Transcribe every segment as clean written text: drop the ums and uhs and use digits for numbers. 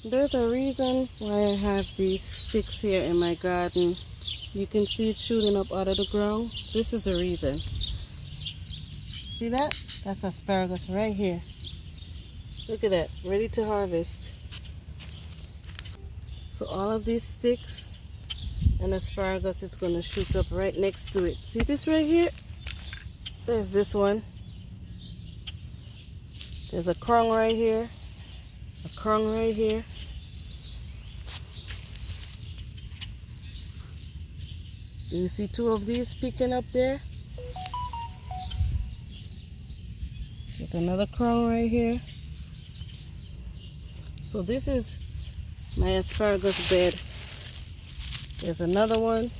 There's a reason why I have these sticks here in my garden. You can see it shooting up out of the ground. This is the reason. See that? That's asparagus right here. Look at that, ready to harvest. So all of these sticks and asparagus is going to shoot up right next to it. See this right here? There's this one. There's a crong right here. A crong right here. Do you see two of these peeking up there? There's another crong right here. So this is my asparagus bed. There's another one.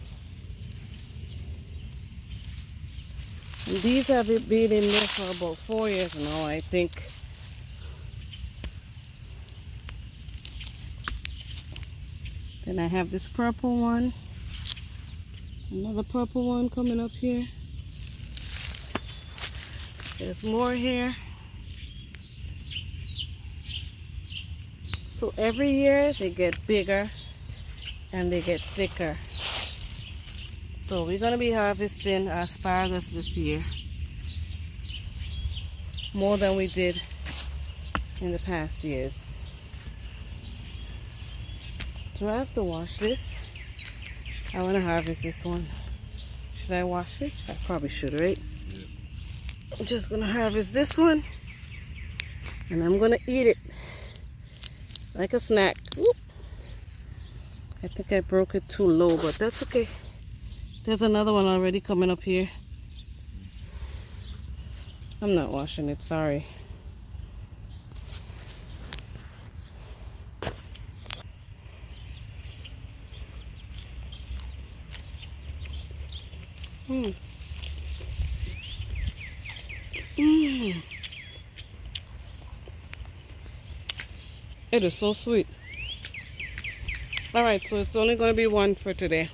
And these have been in there for about 4 years now, I think. Then I have this purple one. Another purple one coming up here. There's more here. So every year they get bigger and they get thicker. So we're going to be harvesting asparagus this year. More than we did in the past years. Do I have to wash this? I want to harvest this one. Should I wash it? I probably should, right? Yeah. I'm just going to harvest this one. And I'm going to eat it. Like a snack. Whoop. I think I broke it too low, but that's okay. There's another one already coming up here. I'm not washing it, sorry. It is so sweet. Alright, so it's only going to be one for today.